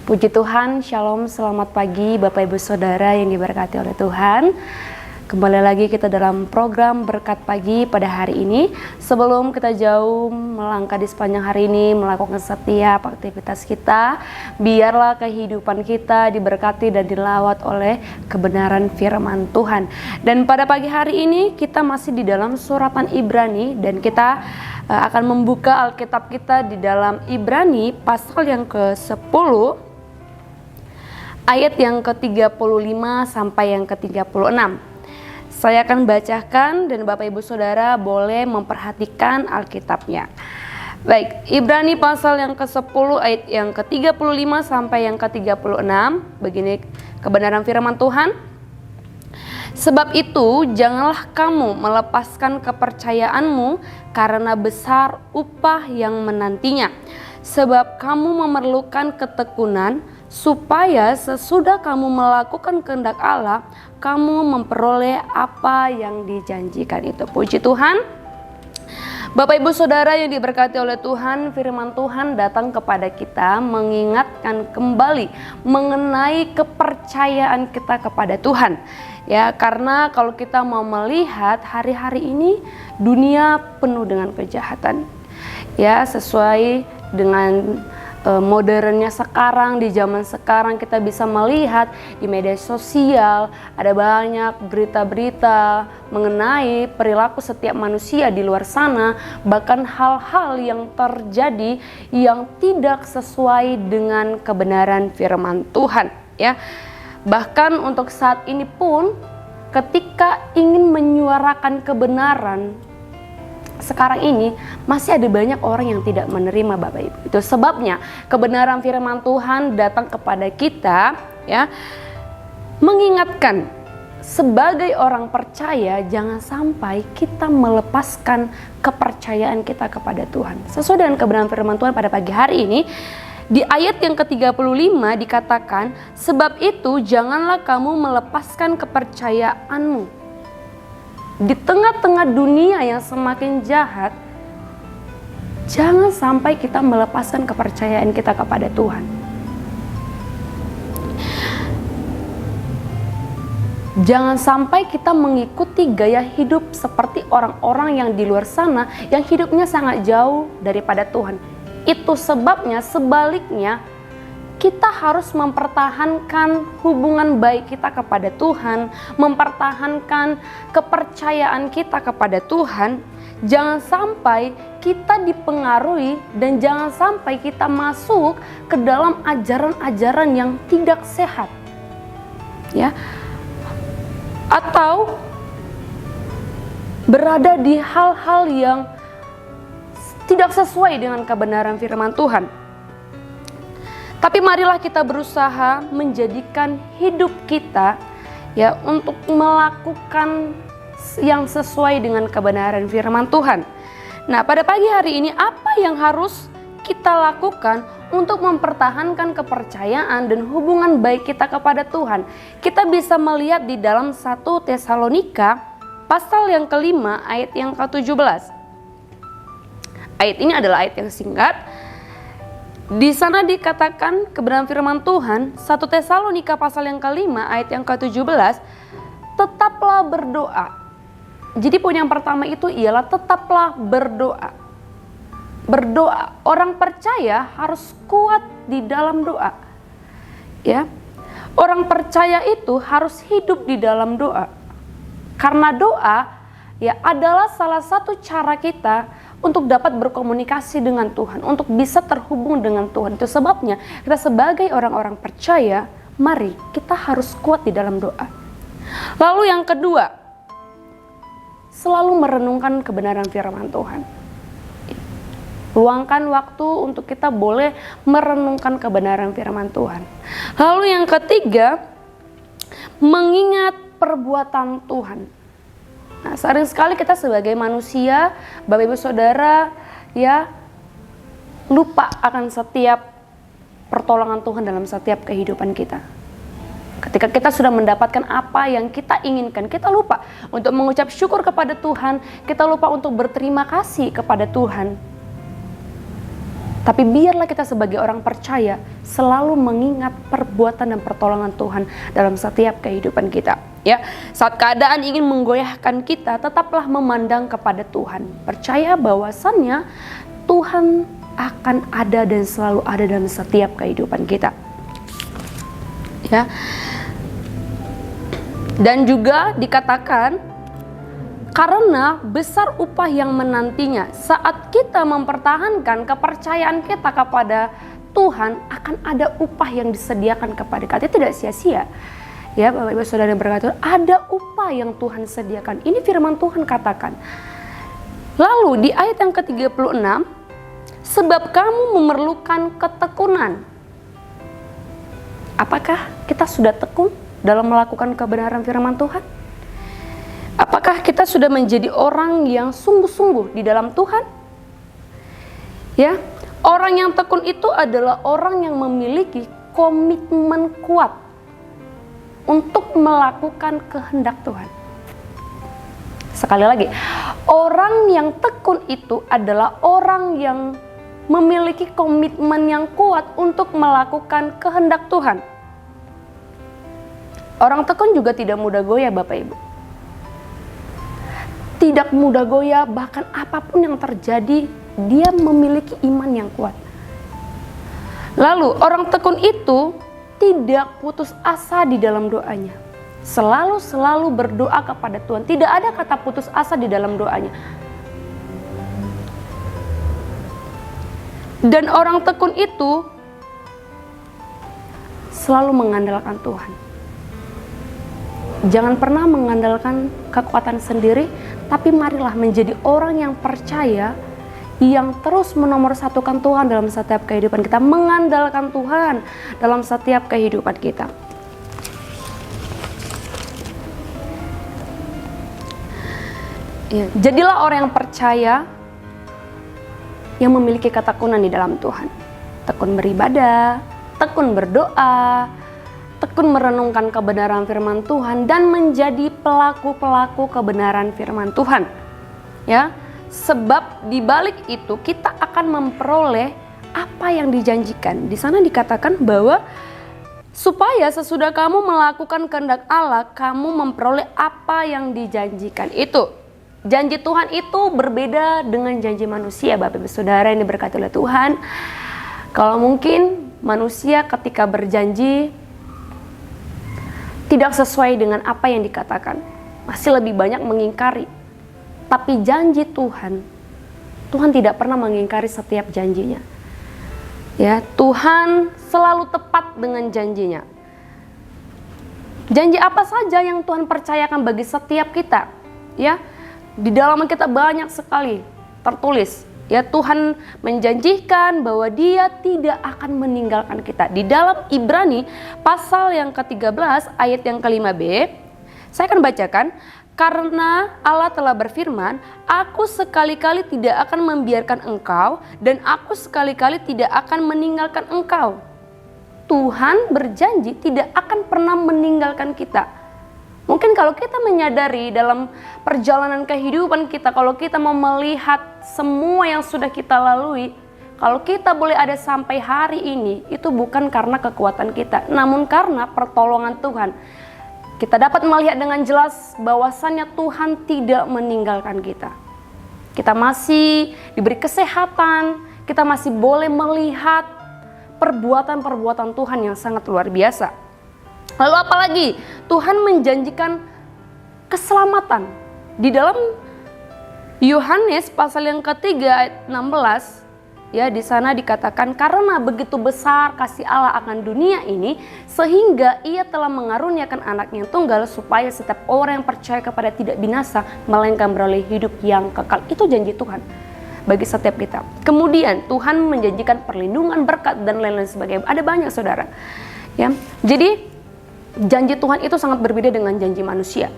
Puji Tuhan, Shalom, selamat pagi Bapak Ibu Saudara yang diberkati oleh Tuhan. Kembali lagi kita dalam program Berkat Pagi pada hari ini. Sebelum kita jauh melangkah di sepanjang hari ini, melakukan setiap aktivitas kita, biarlah kehidupan kita diberkati dan dilawat oleh kebenaran firman Tuhan. Dan pada pagi hari ini kita masih di dalam suratan Ibrani, dan kita akan membuka Alkitab kita di dalam Ibrani pasal yang ke-10, ayat yang ke-35 sampai yang ke-36. Saya akan bacakan dan Bapak Ibu Saudara boleh memperhatikan Alkitabnya. Baik, Ibrani pasal yang ke-10 ayat yang ke-35 sampai yang ke-36. Begini kebenaran firman Tuhan. Sebab itu janganlah kamu melepaskan kepercayaanmu karena besar upah yang menantinya. Sebab kamu memerlukan ketekunan supaya sesudah kamu melakukan kehendak Allah, kamu memperoleh apa yang dijanjikan itu. Puji Tuhan. Bapak Ibu Saudara yang diberkati oleh Tuhan, firman Tuhan datang kepada kita mengingatkan kembali mengenai kepercayaan kita kepada Tuhan. Ya, karena kalau kita mau melihat hari-hari ini dunia penuh dengan kejahatan. Ya, sesuai dengan modernnya sekarang, di zaman sekarang kita bisa melihat di media sosial ada banyak berita-berita mengenai perilaku setiap manusia di luar sana, bahkan hal-hal yang terjadi yang tidak sesuai dengan kebenaran firman Tuhan, ya. Bahkan untuk saat ini pun ketika ingin menyuarakan kebenaran, sekarang ini masih ada banyak orang yang tidak menerima, Bapak Ibu. Itu sebabnya kebenaran firman Tuhan datang kepada kita, ya, mengingatkan sebagai orang percaya jangan sampai kita melepaskan kepercayaan kita kepada Tuhan. Sesuai dengan kebenaran firman Tuhan pada pagi hari ini, di ayat yang ke-35 dikatakan, sebab itu janganlah kamu melepaskan kepercayaanmu. Di tengah-tengah dunia yang semakin jahat, jangan sampai kita melepaskan kepercayaan kita kepada Tuhan. Jangan sampai kita mengikuti gaya hidup seperti orang-orang yang di luar sana yang hidupnya sangat jauh daripada Tuhan. Itu sebabnya sebaliknya kita harus mempertahankan hubungan baik kita kepada Tuhan, mempertahankan kepercayaan kita kepada Tuhan. Jangan sampai kita dipengaruhi dan jangan sampai kita masuk ke dalam ajaran-ajaran yang tidak sehat, ya, atau berada di hal-hal yang tidak sesuai dengan kebenaran firman Tuhan. Tapi marilah kita berusaha menjadikan hidup kita, ya, untuk melakukan yang sesuai dengan kebenaran firman Tuhan. Nah, pada pagi hari ini apa yang harus kita lakukan untuk mempertahankan kepercayaan dan hubungan baik kita kepada Tuhan? Kita bisa melihat di dalam 1 Tesalonika pasal yang ke-5 ayat yang ke-17. Ayat ini adalah ayat yang singkat. Di sana dikatakan kebenaran firman Tuhan, 1 Tesalonika pasal yang ke-5 ayat yang ke-17, tetaplah berdoa. Jadi poin yang pertama itu ialah tetaplah berdoa. Berdoa, orang percaya harus kuat di dalam doa. Ya. Orang percaya itu harus hidup di dalam doa. Karena doa, ya, adalah salah satu cara kita untuk dapat berkomunikasi dengan Tuhan, untuk bisa terhubung dengan Tuhan. Itu sebabnya kita sebagai orang-orang percaya, mari kita harus kuat di dalam doa. Lalu yang kedua, selalu merenungkan kebenaran firman Tuhan. Luangkan waktu untuk kita boleh merenungkan kebenaran firman Tuhan. Lalu yang ketiga, mengingat perbuatan Tuhan. Nah, sering sekali kita sebagai manusia, Bapak Ibu Saudara, ya, lupa akan setiap pertolongan Tuhan dalam setiap kehidupan kita. Ketika kita sudah mendapatkan apa yang kita inginkan, kita lupa untuk mengucap syukur kepada Tuhan, kita lupa untuk berterima kasih kepada Tuhan. Tapi biarlah kita sebagai orang percaya selalu mengingat perbuatan dan pertolongan Tuhan dalam setiap kehidupan kita. Ya, saat keadaan ingin menggoyahkan kita, tetaplah memandang kepada Tuhan. Percaya bahwasannya Tuhan akan ada dan selalu ada dalam setiap kehidupan kita. Ya. Dan juga dikatakan karena besar upah yang menantinya. Saat kita mempertahankan kepercayaan kita kepada Tuhan, akan ada upah yang disediakan kepada kita. Tidak sia-sia. Ya, Bapak Ibu Saudara yang berkata, ada upah yang Tuhan sediakan. Ini firman Tuhan katakan. Lalu di ayat yang ke-36, sebab kamu memerlukan ketekunan. Apakah kita sudah tekun dalam melakukan kebenaran firman Tuhan? Apakah kita sudah menjadi orang yang sungguh-sungguh di dalam Tuhan? Ya, orang yang tekun itu adalah orang yang memiliki komitmen kuat untuk melakukan kehendak Tuhan. Sekali lagi, orang yang tekun itu adalah orang yang memiliki komitmen yang kuat untuk melakukan kehendak Tuhan. Orang tekun juga tidak mudah goyah, Bapak Ibu. Tidak mudah goyah, bahkan apapun yang terjadi, dia memiliki iman yang kuat. Lalu orang tekun itu tidak putus asa di dalam doanya. Selalu berdoa kepada Tuhan. Tidak ada kata putus asa di dalam doanya. Dan orang tekun itu selalu mengandalkan Tuhan. Jangan pernah mengandalkan kekuatan sendiri, tapi marilah menjadi orang yang percaya, yang terus menomorsatukan Tuhan dalam setiap kehidupan kita, mengandalkan Tuhan dalam setiap kehidupan kita. Ya, jadilah orang yang percaya, yang memiliki ketekunan di dalam Tuhan. Tekun beribadah, tekun berdoa, tekun merenungkan kebenaran firman Tuhan, dan menjadi pelaku-pelaku kebenaran firman Tuhan. Ya, sebab di balik itu kita akan memperoleh apa yang dijanjikan. Di sana dikatakan bahwa supaya sesudah kamu melakukan kehendak Allah, kamu memperoleh apa yang dijanjikan itu. Janji Tuhan itu berbeda dengan janji manusia, Bapak Ibu Saudara yang diberkati oleh Tuhan. Kalau mungkin manusia ketika berjanji tidak sesuai dengan apa yang dikatakan, masih lebih banyak mengingkari. Tapi janji Tuhan, Tuhan tidak pernah mengingkari setiap janjinya. Ya, Tuhan selalu tepat dengan janjinya. Janji apa saja yang Tuhan percayakan bagi setiap kita, ya, di dalam kita banyak sekali tertulis. Ya, Tuhan menjanjikan bahwa Dia tidak akan meninggalkan kita. Di dalam Ibrani pasal yang ke-13 ayat yang ke-5b, saya akan bacakan. Karena Allah telah berfirman, aku sekali-kali tidak akan membiarkan engkau, dan aku sekali-kali tidak akan meninggalkan engkau. Tuhan berjanji tidak akan pernah meninggalkan kita. Mungkin kalau kita menyadari dalam perjalanan kehidupan kita, kalau kita mau melihat semua yang sudah kita lalui, kalau kita boleh ada sampai hari ini, itu bukan karena kekuatan kita, namun karena pertolongan Tuhan. Kita dapat melihat dengan jelas bahwasannya Tuhan tidak meninggalkan kita. Kita masih diberi kesehatan, kita masih boleh melihat perbuatan-perbuatan Tuhan yang sangat luar biasa. Lalu apalagi? Tuhan menjanjikan keselamatan. Di dalam Yohanes pasal yang ketiga ayat 16, ya, di sana dikatakan karena begitu besar kasih Allah akan dunia ini sehingga Ia telah mengaruniakan anaknya yang tunggal supaya setiap orang yang percaya kepada tidak binasa melainkan beroleh hidup yang kekal. Itu janji Tuhan bagi setiap kita. Kemudian Tuhan menjanjikan perlindungan, berkat dan lain-lain sebagainya. Ada banyak saudara. Ya, jadi janji Tuhan itu sangat berbeda dengan janji manusia.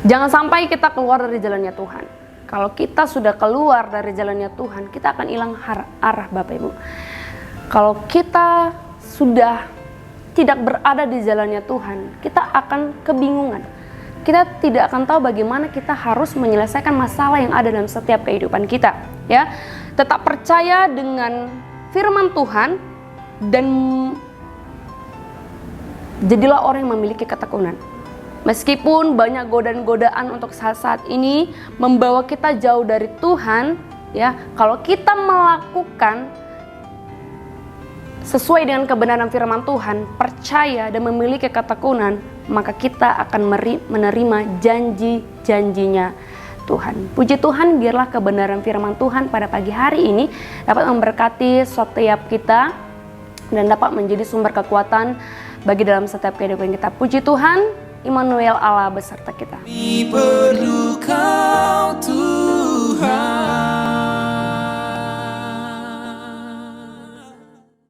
Jangan sampai kita keluar dari jalannya Tuhan. Kalau kita sudah keluar dari jalannya Tuhan, kita akan hilang arah, Bapak Ibu. Kalau kita sudah tidak berada di jalannya Tuhan, kita akan kebingungan. kita tidak akan tahu bagaimana kita harus menyelesaikan masalah yang ada dalam setiap kehidupan kita, ya. Tetap percaya dengan firman Tuhan dan jadilah orang yang memiliki ketekunan. Meskipun banyak godaan-godaan untuk saat-saat ini membawa kita jauh dari Tuhan, ya, kalau kita melakukan sesuai dengan kebenaran firman Tuhan, percaya dan memiliki ketekunan, maka kita akan menerima janji-janjinya Tuhan. Puji Tuhan, biarlah kebenaran firman Tuhan pada pagi hari ini dapat memberkati setiap kita dan dapat menjadi sumber kekuatan bagi dalam setiap kehidupan kita. Puji Tuhan, Immanuel, Allah beserta kita. Perlu Kau Tuhan.